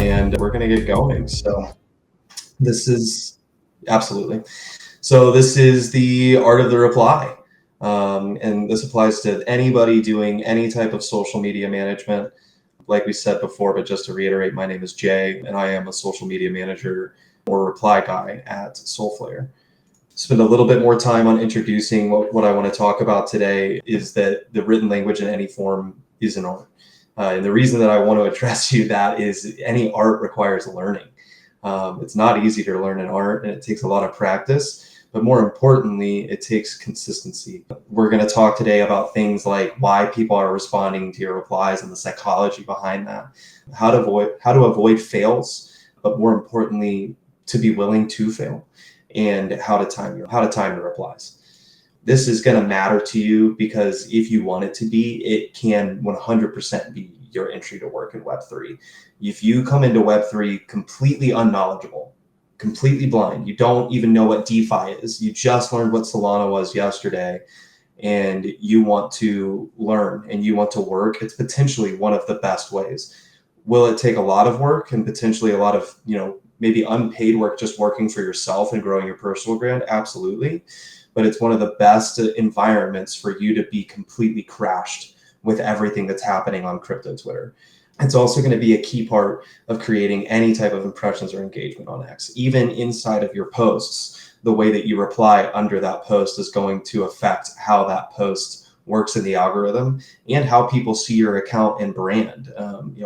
and we're going to get going. So this is absolutely. So this is the art of the reply. And this applies to anybody doing any type of social media management. Like we said before, but just to reiterate, my name is Jay, and I am a social media manager or reply guy at Solflare. Spend a little bit more time on introducing what I want to talk about today is that the written language in any form is an art. And the reason that I want to address you that is any art requires learning. It's not easy to learn an art, and it takes a lot of practice. But more importantly, it takes consistency. We're going to talk today about things like why people are responding to your replies and the psychology behind that, how to avoid fails, but more importantly, to be willing to fail, and how to time your replies. This is going to matter to you because if you want it to be, it can 100% be your entry to work in Web3. If you come into Web3 completely unknowledgeable, completely blind, you don't even know what DeFi is, you just learned what Solana was yesterday, and you want to learn and you want to work, it's potentially one of the best ways. Will it take a lot of work and potentially a lot of, maybe unpaid work, just working for yourself and growing your personal brand? Absolutely. But it's one of the best environments for you to be completely crashed with everything that's happening on crypto Twitter. It's also going to be a key part of creating any type of impressions or engagement on X. Even inside of your posts, the way that you reply under that post is going to affect how that post works in the algorithm and how people see your account and brand.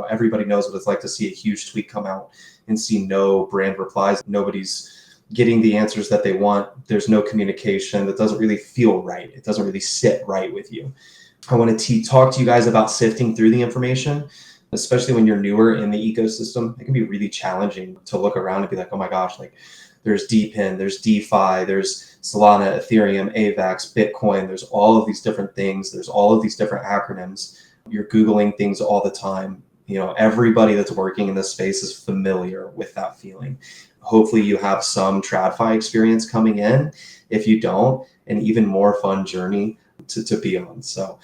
Everybody knows what it's like to see a huge tweet come out and see no brand replies. Nobody's getting the answers that they want. There's no communication. That doesn't really feel right. It doesn't really sit right with you. I want to talk to you guys about sifting through the information, especially when you're newer in the ecosystem. It can be really challenging to look around and be like, oh my gosh, like there's DPIN, there's DeFi, there's Solana, Ethereum, AVAX, Bitcoin. There's all of these different things. There's all of these different acronyms. You're Googling things all the time. Everybody that's working in this space is familiar with that feeling. Hopefully you have some TradFi experience coming in. If you don't, an even more fun journey to be on. So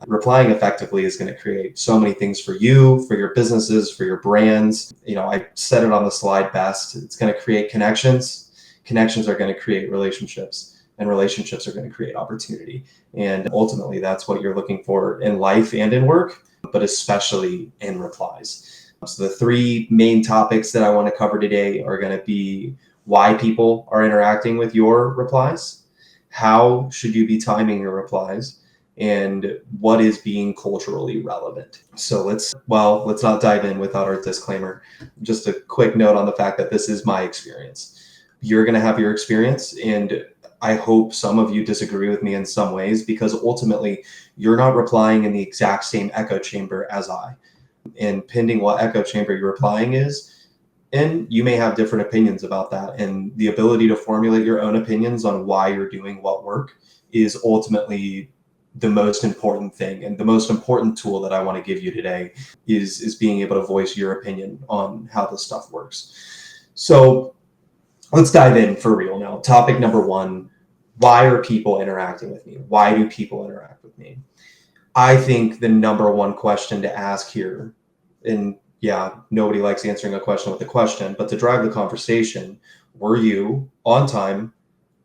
replying effectively is going to create so many things for you, for your businesses, for your brands. I said it on the slide best. It's going to create connections. Connections are going to create relationships, and relationships are going to create opportunity. And ultimately, that's what you're looking for in life and in work, but especially in replies. So the three main topics that I want to cover today are going to be why people are interacting with your replies, how should you be timing your replies, and what is being culturally relevant. So let's not dive in without our disclaimer. Just a quick note on the fact that this is my experience. You're going to have your experience, and I hope some of you disagree with me in some ways, because ultimately you're not replying in the exact same echo chamber as I. And pending what echo chamber you're replying is, and you may have different opinions about that. And the ability to formulate your own opinions on why you're doing what work is ultimately the most important thing. And the most important tool that I want to give you today is being able to voice your opinion on how this stuff works. So let's dive in for real now. Topic number one, why are people interacting with me? Why do people interact with me? I think the number one question to ask here, and yeah, nobody likes answering a question with a question, but to drive the conversation, were you on time,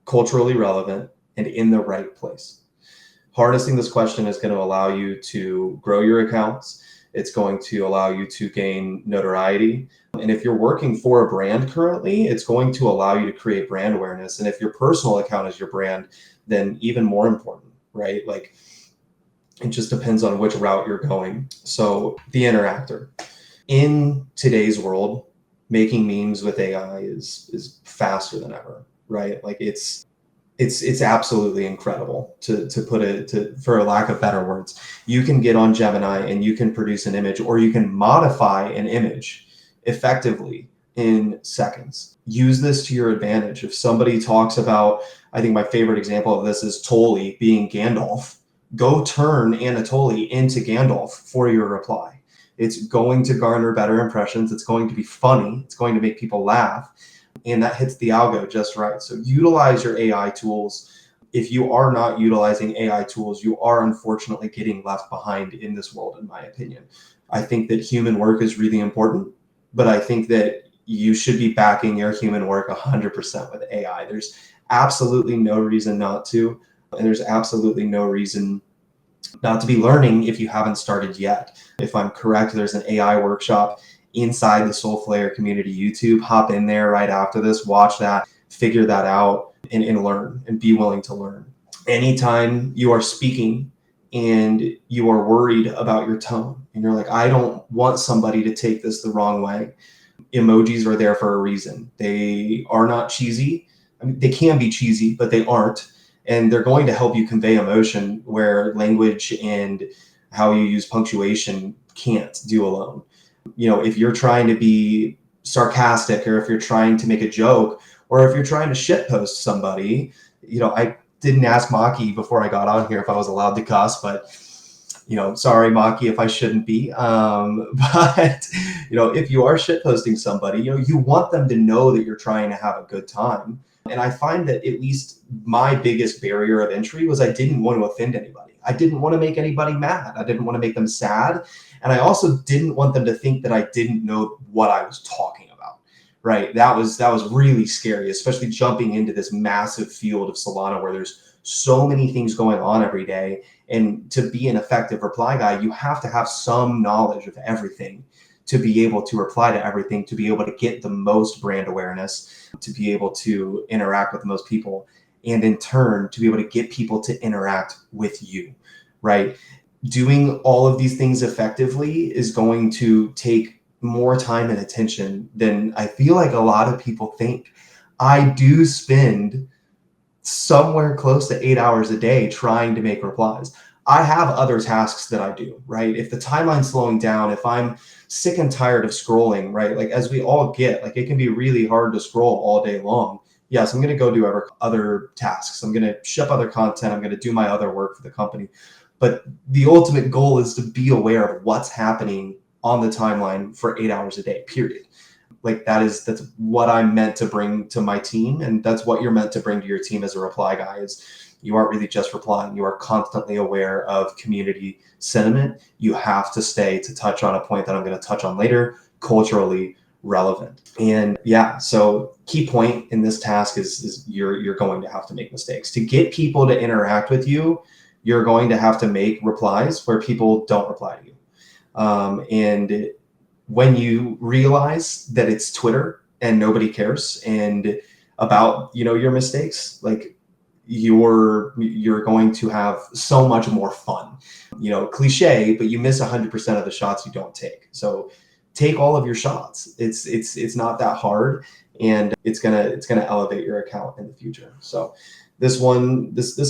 culturally relevant, and in the right place? Harnessing this question is going to allow you to grow your accounts. It's going to allow you to gain notoriety. And if you're working for a brand currently, it's going to allow you to create brand awareness. And if your personal account is your brand, then even more important, right? Like, it just depends on which route you're going. So the interactor. In today's world, making memes with AI is faster than ever, right? Like it's absolutely incredible to put it, for a lack of better words. You can get on Gemini and you can produce an image, or you can modify an image effectively in seconds. Use this to your advantage. If somebody talks about, I think my favorite example of this is Tully being Gandalf, go turn Anatoly into Gandalf for your reply. It's going to garner better impressions. It's going to be funny. It's going to make people laugh. And that hits the algo just right. So utilize your AI tools. If you are not utilizing AI tools, you are unfortunately getting left behind in this world, in my opinion. I think that human work is really important. but I think that you should be backing your human work 100% with AI. There's absolutely no reason not to, and there's absolutely no reason not to be learning if you haven't started yet. If I'm correct, there's an AI workshop inside the Solflare community YouTube. Hop in there right after this, watch that, figure that out, and learn and be willing to learn. Anytime you are speaking and you are worried about your tone and you're like, I don't want somebody to take this the wrong way, emojis are there for a reason. They are not cheesy. I mean, they can be cheesy, but they aren't. And they're going to help you convey emotion where language and how you use punctuation can't do alone. If you're trying to be sarcastic, or if you're trying to make a joke, or if you're trying to shitpost somebody, I didn't ask Maki before I got on here if I was allowed to cuss, but sorry, Maki, if I shouldn't be. But if you are shitposting somebody, you want them to know that you're trying to have a good time. And I find that at least my biggest barrier of entry was I didn't want to offend anybody. I didn't want to make anybody mad. I didn't want to make them sad. And I also didn't want them to think that I didn't know what I was talking about. Right. That was really scary, especially jumping into this massive field of Solana where there's so many things going on every day. And to be an effective reply guy, you have to have some knowledge of everything to be able to reply to everything, to be able to get the most brand awareness, to be able to interact with the most people, and in turn, to be able to get people to interact with you, right? Doing all of these things effectively is going to take more time and attention than I feel like a lot of people think. I do spend somewhere close to 8 hours a day trying to make replies. I have other tasks that I do, right? If the timeline's slowing down, if I'm sick and tired of scrolling, right? Like as we all get, like it can be really hard to scroll all day long. Yes, I'm going to go do other tasks. I'm going to ship other content. I'm going to do my other work for the company. But the ultimate goal is to be aware of what's happening on the timeline for 8 hours a day, period. Like that's what I'm meant to bring to my team. And that's what you're meant to bring to your team as a reply guy is you aren't really just replying. You are constantly aware of community sentiment. You have to stay, to touch on a point that I'm going to touch on later, culturally relevant. And yeah, so key point in this task is you're going to have to make mistakes. To get people to interact with you, you're going to have to make replies where people don't reply to you. And when you realize that it's Twitter and nobody cares and about your mistakes, like you're going to have so much more fun. Cliche, but you miss 100% of the shots you don't take. So take all of your shots. It's not that hard, and it's gonna elevate your account in the future. So this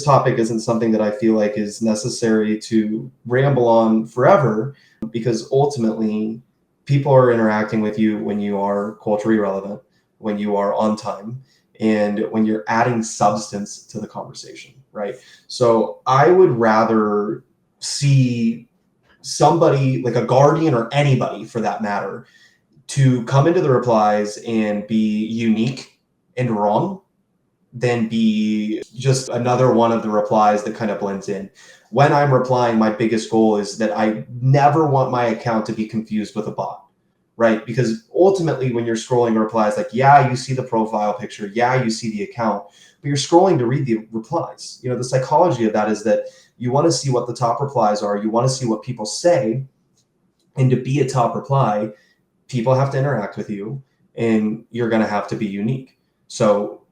topic isn't something that I feel like is necessary to ramble on forever, because ultimately people are interacting with you when you are culturally relevant, when you are on time, and when you're adding substance to the conversation, right? So I would rather see somebody like a guardian, or anybody for that matter, to come into the replies and be unique and wrong than be just another one of the replies that kind of blends in. When I'm replying, my biggest goal is that I never want my account to be confused with a bot, right? Because ultimately when you're scrolling replies, like, yeah, you see the profile picture, yeah, you see the account, but you're scrolling to read the replies. The psychology of that is that you want to see what the top replies are. You want to see what people say. And to be a top reply, people have to interact with you, and you're going to have to be unique. So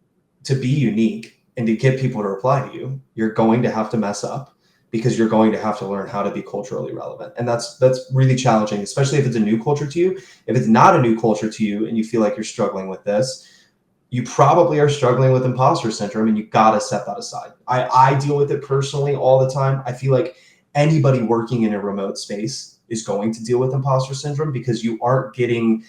to be unique and to get people to reply to you, you're going to have to mess up, because you're going to have to learn how to be culturally relevant. And that's really challenging, especially if it's a new culture to you. If it's not a new culture to you and you feel like you're struggling with this, you probably are struggling with imposter syndrome, and you got to set that aside. I deal with it personally all the time. I feel like anybody working in a remote space is going to deal with imposter syndrome, because you aren't getting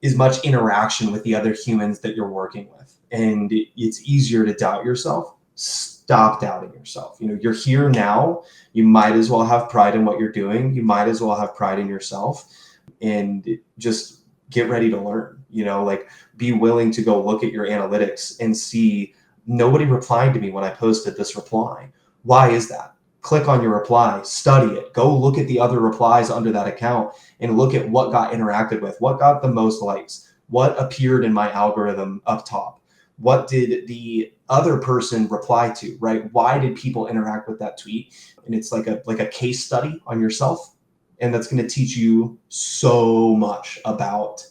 as much interaction with the other humans that you're working with. And it's easier to doubt yourself. Stop doubting yourself. You're here now. You might as well have pride in what you're doing. You might as well have pride in yourself, and just get ready to learn. Like, be willing to go look at your analytics and see nobody replied to me when I posted this reply. Why is that? click on your reply, study it, go look at the other replies under that account and look at what got interacted with, what got the most likes, what appeared in my algorithm up top, what did the other person reply to, right? Why did people interact with that tweet? And it's like a case study on yourself. And that's going to teach you so much about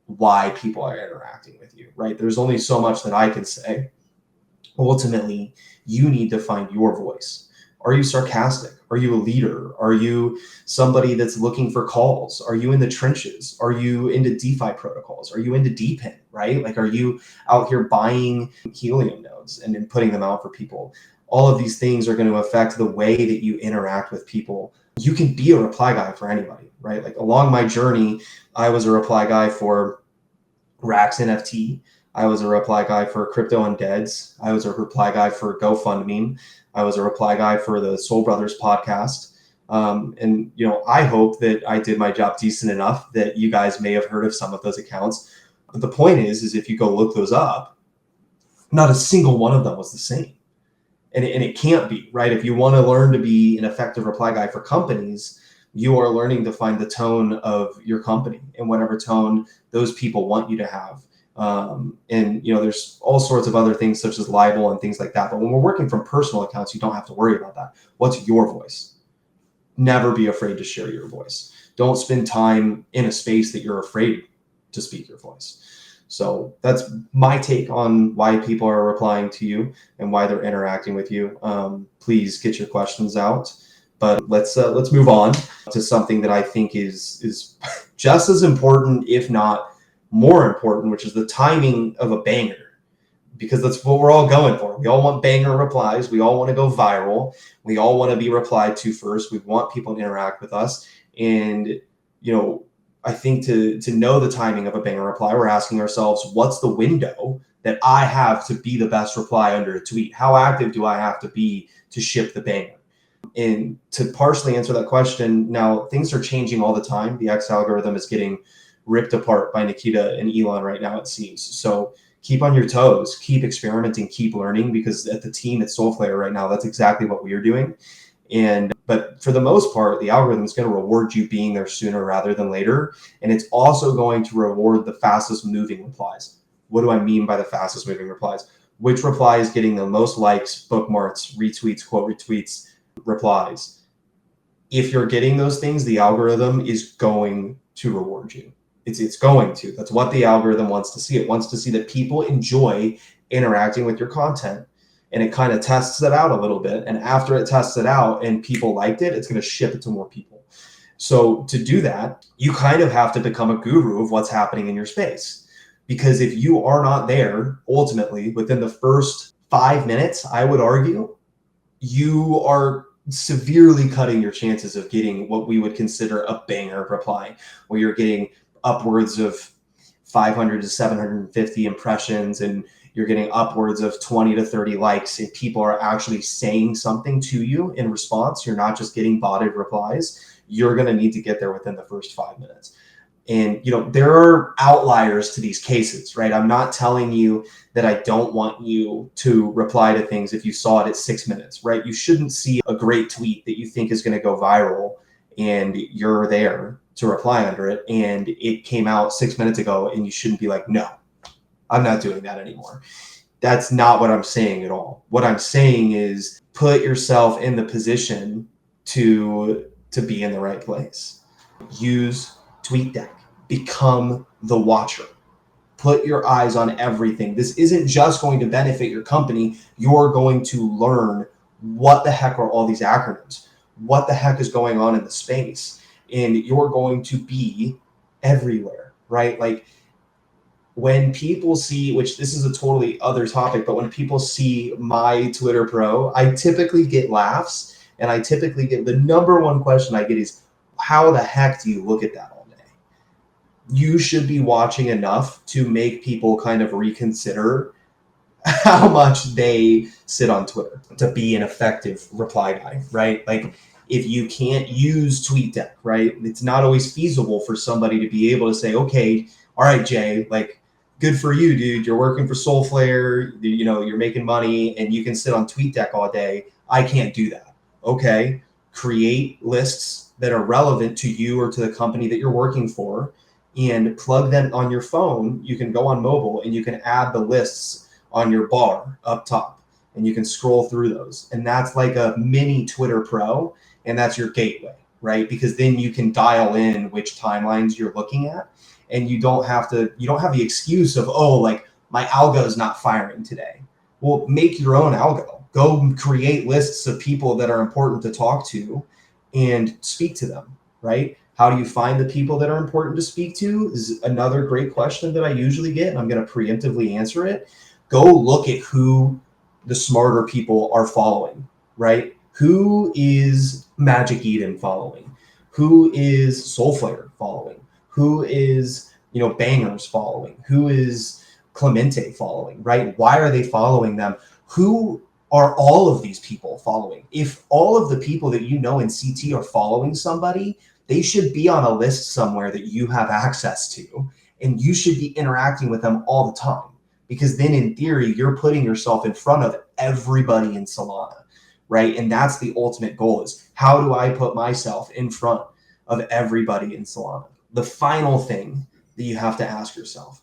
why people are interacting with you, right? There's only so much that I can say. Ultimately, you need to find your voice. Are you sarcastic? Are you a leader? Are you somebody that's looking for calls? Are you in the trenches? Are you into DeFi protocols? Are you into DePIN, right? Like, are you out here buying helium nodes and then putting them out for people? All of these things are going to affect the way that you interact with people. You can be a reply guy for anybody, right? Like, along my journey, I was a reply guy for Rax NFT. I was a reply guy for Crypto Undeads. I was a reply guy for GoFundMe. I was a reply guy for the Soul Brothers podcast. And, I hope that I did my job decent enough that you guys may have heard of some of those accounts. But the point is if you go look those up, not a single one of them was the same. And it can't be, right? If you want to learn to be an effective reply guy for companies, you are learning to find the tone of your company and whatever tone those people want you to have. And there's all sorts of other things such as libel and things like that. But when we're working from personal accounts, you don't have to worry about that. What's your voice? Never be afraid to share your voice. Don't spend time in a space that you're afraid to speak your voice. So that's my take on why people are replying to you and why they're interacting with you. Please get your questions out. But let's move on to something that I think is just as important, if not more important, which is the timing of a banger, because that's what we're all going for. We all want banger replies. We all want to go viral. We all want to be replied to first. We want people to interact with us. And, I think to know the timing of a banger reply, we're asking ourselves, what's the window that I have to be the best reply under a tweet? How active do I have to be to ship the banger? And to partially answer that question, now things are changing all the time. The X algorithm is getting ripped apart by Nikita and Elon right now, it seems. So keep on your toes, keep experimenting, keep learning, because at the team at Solflare right now, that's exactly what we are doing. But for the most part, the algorithm is going to reward you being there sooner rather than later. And it's also going to reward the fastest moving replies. What do I mean by the fastest moving replies? Which reply is getting the most likes, bookmarks, retweets, quote retweets, replies? If you're getting those things, the algorithm is going to reward you. It's going to. That's what the algorithm wants to see. It wants to see that people enjoy interacting with your content. And it kind of tests it out a little bit. And after it tests it out and people liked it, it's going to ship it to more people. So to do that, you kind of have to become a guru of what's happening in your space. Because if you are not there, ultimately, within the first 5 minutes, I would argue, you are severely cutting your chances of getting what we would consider a banger reply, where you're getting upwards of 500 to 750 impressions and you're getting upwards of 20 to 30 likes and people are actually saying something to you in response. You're not just getting botted replies. You're going to need to get there within the first 5 minutes. And, there are outliers to these cases, right? I'm not telling you that I don't want you to reply to things if you saw it at 6 minutes, right? You shouldn't see a great tweet that you think is going to go viral and you're there to reply under it and it came out 6 minutes ago and you shouldn't be like, no, I'm not doing that anymore. That's not what I'm saying at all. What I'm saying is put yourself in the position to be in the right place. Use TweetDeck. Become the watcher. Put your eyes on everything. This isn't just going to benefit your company. You're going to learn what the heck are all these acronyms? What the heck is going on in the space? And you're going to be everywhere, right? Like, when people see, which this is a totally other topic, but when people see my Twitter Pro, I typically get laughs, and I typically get, the number one question I get is, how the heck do you look at that all day? You should be watching enough to make people kind of reconsider how much they sit on Twitter to be an effective reply guy, right? Like, if you can't use TweetDeck, right, it's not always feasible for somebody to be able to say, okay, all right, Jay, like, good for you, dude. You're working for Solflare, you're making money and you can sit on TweetDeck all day. I can't do that. okay, create lists that are relevant to you or to the company that you're working for and plug them on your phone. You can go on mobile and you can add the lists on your bar up top and you can scroll through those. And that's like a mini Twitter Pro, and that's your gateway, right? Because then you can dial in which timelines you're looking at, and you don't have the excuse of, oh, like my algo is not firing today. Well, make your own algo. Go create lists of people that are important to talk to and speak to them, right? How do you find the people that are important to speak to is another great question that I usually get, and I'm going to preemptively answer it. Go look at who the smarter people are following, right? Who is Magic Eden following? Who is Solflare following? Who is, Bangers following? Who is Clemente following, right? Why are they following them? Who are all of these people following? If all of the people that you know in CT are following somebody, they should be on a list somewhere that you have access to, and you should be interacting with them all the time. Because then in theory, you're putting yourself in front of everybody in Solana, right? And that's the ultimate goal, is how do I put myself in front of everybody in Solana? The final thing that you have to ask yourself,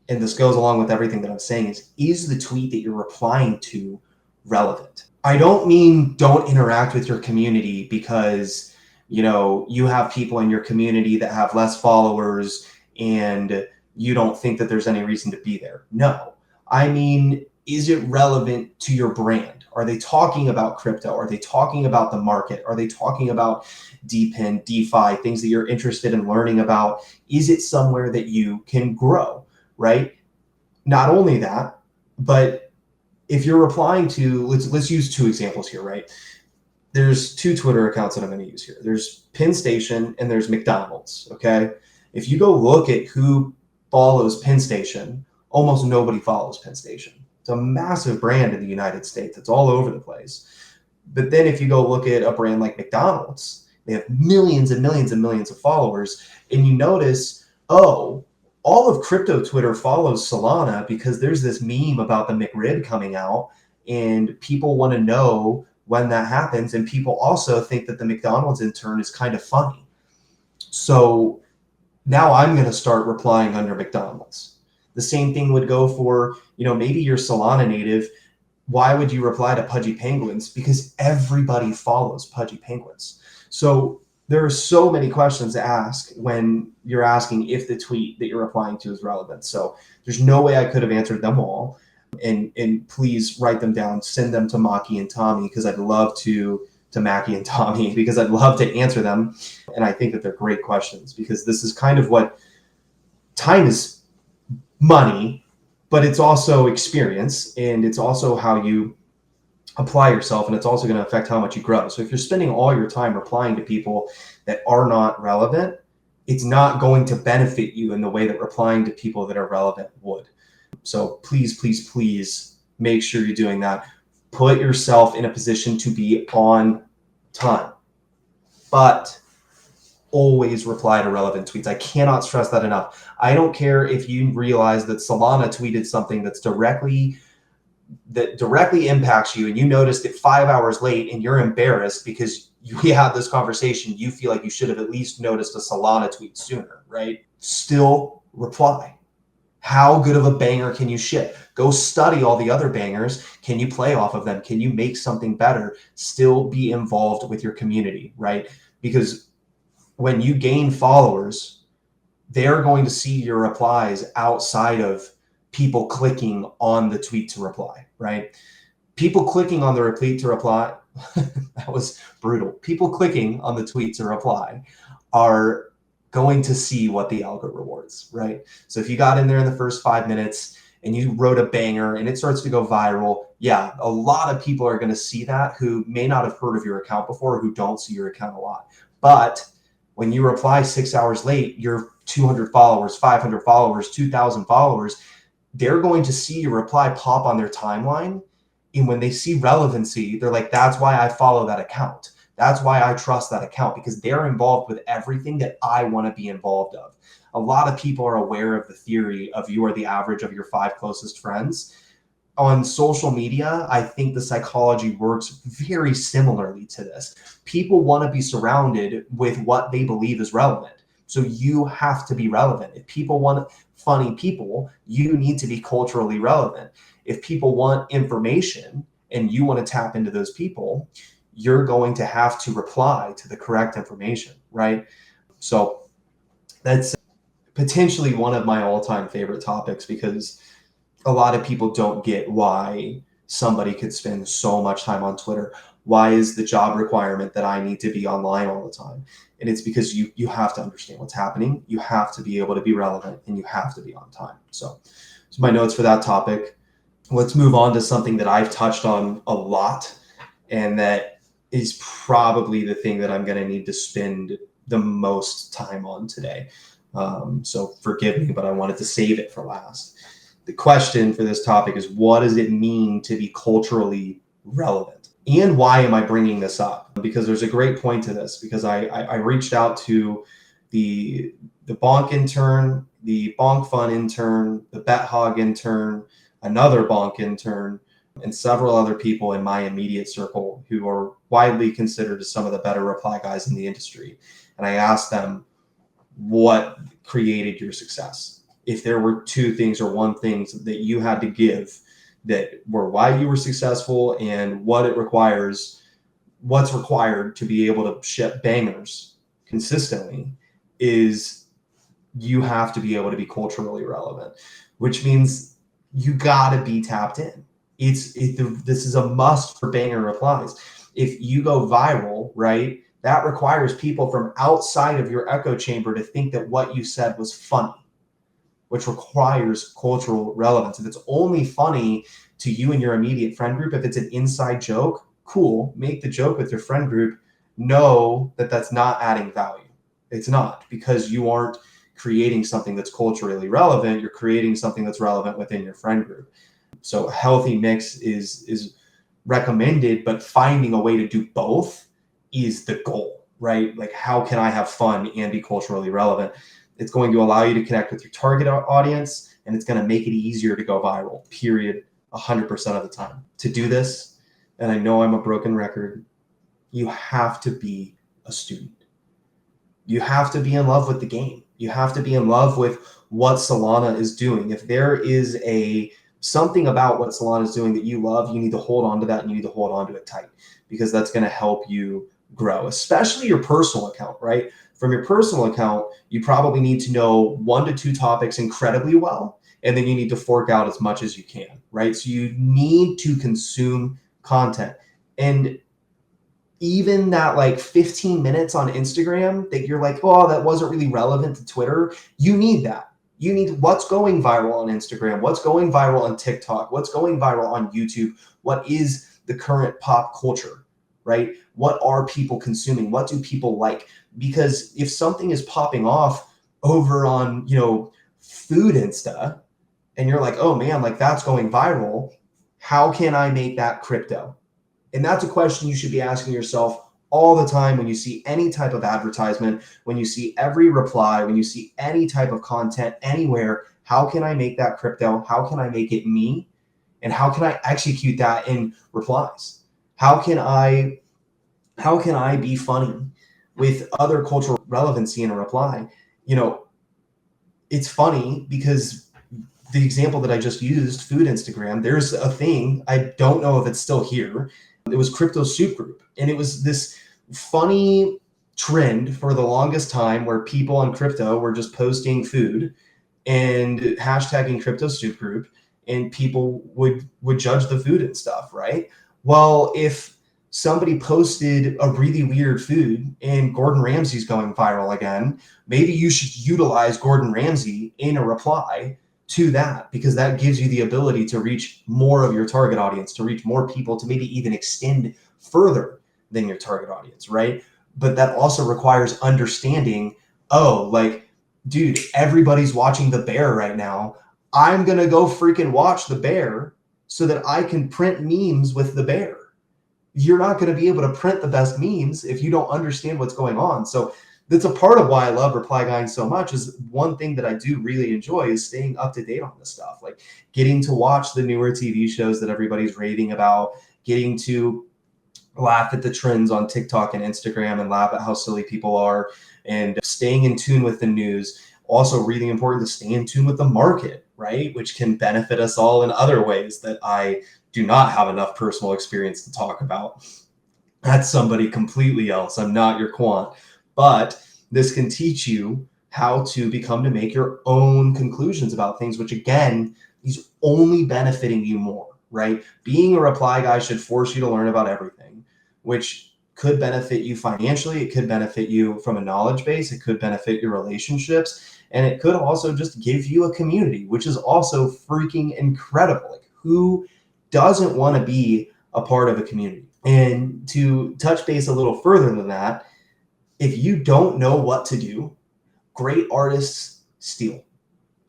and this goes along with everything that I'm saying, is the tweet that you're replying to relevant? I don't mean don't interact with your community because, you have people in your community that have less followers and you don't think that there's any reason to be there. No, I mean, is it relevant to your brand? Are they talking about crypto? Are they talking about the market? Are they talking about DePIN, DeFi, things that you're interested in learning about? Is it somewhere that you can grow, right? Not only that, but if you're replying to, let's use two examples here, right? There's two Twitter accounts that I'm going to use here. There's Penn Station and there's McDonald's, okay? If you go look at who follows Penn Station, almost nobody follows Penn Station. It's a massive brand in the United States. It's all over the place. But then if you go look at a brand like McDonald's, they have millions and millions and millions of followers, and you notice, oh, all of crypto Twitter follows Solana because there's this meme about the McRib coming out, and people want to know when that happens. And people also think that the McDonald's intern is kind of funny. So now I'm going to start replying under McDonald's. The same thing would go for, maybe you're Solana native. Why would you reply to Pudgy Penguins? Because everybody follows Pudgy Penguins. So there are so many questions to ask when you're asking if the tweet that you're replying to is relevant. So there's no way I could have answered them all. And please write them down, send them to Maki and Tommy, because I'd love to Mackie and Tommy, because I'd love to answer them. And I think that they're great questions, because this is kind of what time is money, but it's also experience, and it's also how you apply yourself, and it's also going to affect how much you grow. So if you're spending all your time replying to people that are not relevant, it's not going to benefit you in the way that replying to people that are relevant would. So please, please, please make sure you're doing that. Put yourself in a position to be on time, but always reply to relevant tweets. I cannot stress that enough. I don't care if you realize that Solana tweeted something that directly impacts you, and you noticed it 5 hours late, and you're embarrassed because we had this conversation. You feel like you should have at least noticed a Solana tweet sooner, right? Still reply. How good of a banger can you ship? Go study all the other bangers. Can you play off of them? Can you make something better? Still be involved with your community, right? Because when you gain followers, they're going to see your replies outside of people clicking on the tweet to reply, right? People clicking on the retweet to reply, that was brutal. People clicking on the tweet to reply are going to see what the algo rewards, right? So if you got in there in the first 5 minutes and you wrote a banger and it starts to go viral, yeah, a lot of people are going to see that who may not have heard of your account before, who don't see your account a lot. But when you reply 6 hours late, you're 200 followers, 500 followers, 2,000 followers, they're going to see your reply pop on their timeline. And when they see relevancy, they're like, that's why I follow that account. That's why I trust that account, because they're involved with everything that I want to be involved of. A lot of people are aware of the theory of you are the average of your 5 closest friends. on social media, I think the psychology works very similarly to this. People want to be surrounded with what they believe is relevant. So you have to be relevant. If people want funny people, you need to be culturally relevant. If people want information and you want to tap into those people, you're going to have to reply to the correct information, right? So that's potentially one of my all-time favorite topics, because a lot of people don't get why somebody could spend so much time on Twitter. Why is the job requirement that I need to be online all the time? And it's because you have to understand what's happening. You have to be able to be relevant, and you have to be on time. So my notes for that topic. Let's move on to something that I've touched on a lot, and that is probably the thing that I'm going to need to spend the most time on today. So forgive me, but I wanted to save it for last. The question for this topic is, what does it mean to be culturally relevant? And why am I bringing this up? Because there's a great point to this, because I reached out to the Bonk intern, the Bonk Fun intern, the Bet Hog intern, another Bonk intern, and several other people in my immediate circle who are widely considered as some of the better reply guys in the industry. And I asked them, what created your success? If there were two things or one thing that you had to give that were why you were successful and what it requires, what's required to be able to ship bangers consistently, is you have to be able to be culturally relevant, which means you got to be tapped in. This is a must for banger replies. If you go viral, right, that requires people from outside of your echo chamber to think that what you said was funny, which requires cultural relevance. If it's only funny to you and your immediate friend group, if it's an inside joke, cool, make the joke with your friend group. Know that that's not adding value. It's not, because you aren't creating something that's culturally relevant. You're creating something that's relevant within your friend group. So a healthy mix is recommended, but finding a way to do both is the goal, right? Like, how can I have fun and be culturally relevant? It's going to allow you to connect with your target audience, and it's going to make it easier to go viral, period, 100% of the time. To do this, and I know I'm a broken record, you have to be a student. You have to be in love with the game. You have to be in love with what Solana is doing. If there is something about what Solana is doing that you love, you need to hold on to that, and you need to hold on to it tight, because that's going to help you grow, especially your personal account, right? From your personal account, you probably need to know 1 to 2 topics incredibly well, and then you need to fork out as much as you can, right? So you need to consume content. And even that like 15 minutes on Instagram that you're like, oh, that wasn't really relevant to Twitter, you need that. You need what's going viral on Instagram, what's going viral on TikTok, what's going viral on YouTube, what is the current pop culture, right? What are people consuming? What do people like? Because if something is popping off over on, food Insta, and you're like, oh man, like that's going viral, how can I make that crypto? And that's a question you should be asking yourself all the time when you see any type of advertisement, when you see every reply, when you see any type of content anywhere. How can I make that crypto? How can I make it me? And how can I execute that in replies? How can I be funny with other cultural relevancy in a reply? It's funny because the example that I just used, food Instagram, there's a thing, I don't know if it's still here. It was Crypto Soup Group. And it was this funny trend for the longest time where people on crypto were just posting food and hashtagging Crypto Soup Group, and people would judge the food and stuff, right? Well, if somebody posted a really weird food and Gordon Ramsay's going viral again, maybe you should utilize Gordon Ramsay in a reply to that, because that gives you the ability to reach more of your target audience, to reach more people, to maybe even extend further than your target audience, right? But that also requires understanding, oh, like, dude, everybody's watching The Bear right now. I'm going to go freaking watch The Bear so that I can print memes with The Bear. You're not going to be able to print the best memes if you don't understand what's going on. So That's a part of why I love reply guying so much. Is one thing that I do really enjoy is staying up to date on this stuff, like getting to watch the newer TV shows that everybody's raving about, getting to laugh at the trends on TikTok and Instagram and laugh at how silly people are, and staying in tune with the news. Also, really important to stay in tune with the market, right? Which can benefit us all in other ways that I do not have enough personal experience to talk about. That's somebody completely else. I'm not your quant. But this can teach you how to become to make your own conclusions about things, which again, is only benefiting you more, right? Being a reply guy should force you to learn about everything, which could benefit you financially. It could benefit you from a knowledge base. It could benefit your relationships. And it could also just give you a community, which is also freaking incredible. Like, who doesn't want to be a part of a community? And to touch base a little further than that, if you don't know what to do, great artists steal.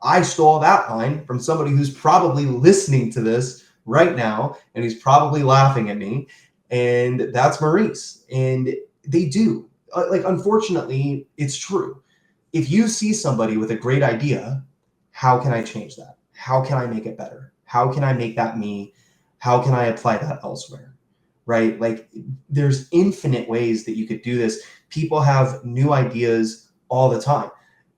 I stole that line from somebody who's probably listening to this right now, and he's probably laughing at me. And that's Maurice. And they do. Like, unfortunately, it's true. If you see somebody with a great idea, how can I change that? How can I make it better? How can I make that me? How can I apply that elsewhere? Right? Like, there's infinite ways that you could do this. People have new ideas all the time.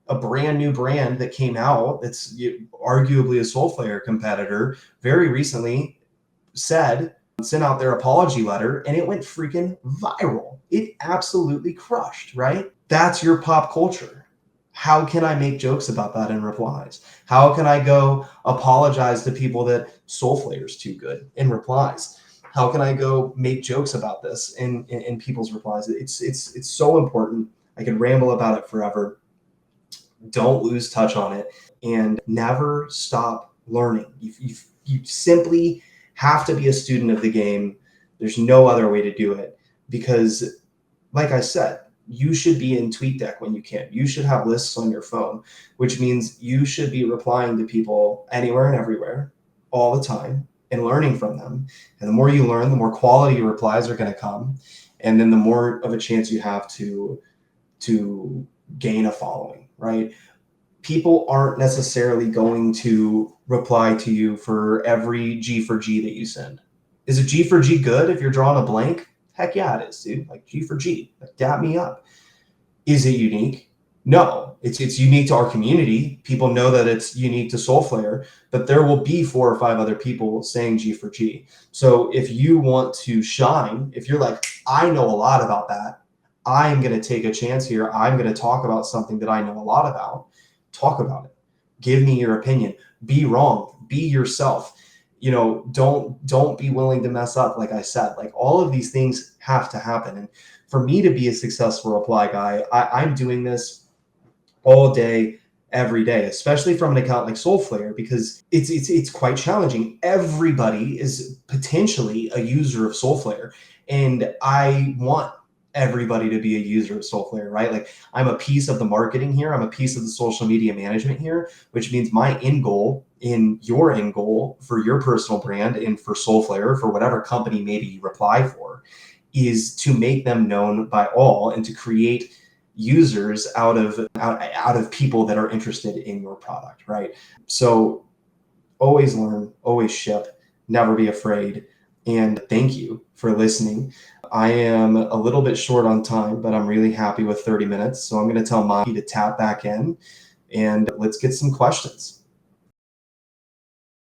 A brand new brand that came out that's arguably a Solflare competitor very recently sent out their apology letter, and it went freaking viral. It absolutely crushed, right? That's your pop culture. How can I make jokes about that in replies? How can I go apologize to people that Solflare is too good in replies? How can I go make jokes about this in people's replies? It's so important. I could ramble about it forever. Don't lose touch on it, and never stop learning. You simply have to be a student of the game. There's no other way to do it, because, like I said, you should be in TweetDeck when you can. You should have lists on your phone, which means you should be replying to people anywhere and everywhere all the time and learning from them. And the more you learn, the more quality replies are going to come. And then the more of a chance you have to gain a following, right? People aren't necessarily going to reply to you for every G for G that you send. Is a G for G good if you're drawing a blank? Heck yeah, it is, dude. Like, G for G, like, dap me up. Is it unique? No, it's unique to our community. People know that it's unique to Solflare, but there will be 4 or 5 other people saying G for G. So if you want to shine, if you're like, I know a lot about that, I'm going to take a chance here. I'm going to talk about something that I know a lot about. Talk about it. Give me your opinion. Be wrong. Be yourself. Don't be willing to mess up. Like I said, like, all of these things have to happen. And for me to be a successful reply guy, I'm doing this all day, every day, especially from an account like Solflare, because it's quite challenging. Everybody is potentially a user of Solflare, and I want everybody to be a user of Solflare, right? Like, I'm a piece of the marketing here. I'm a piece of the social media management here, which means my end goal in your end goal for your personal brand and for Solflare, for whatever company maybe you reply for, is to make them known by all and to create users out of people that are interested in your product, right? So always learn, always ship, never be afraid. And thank you for listening. I am a little bit short on time, but I'm really happy with 30 minutes. So I'm going to tell Maki to tap back in, and let's get some questions.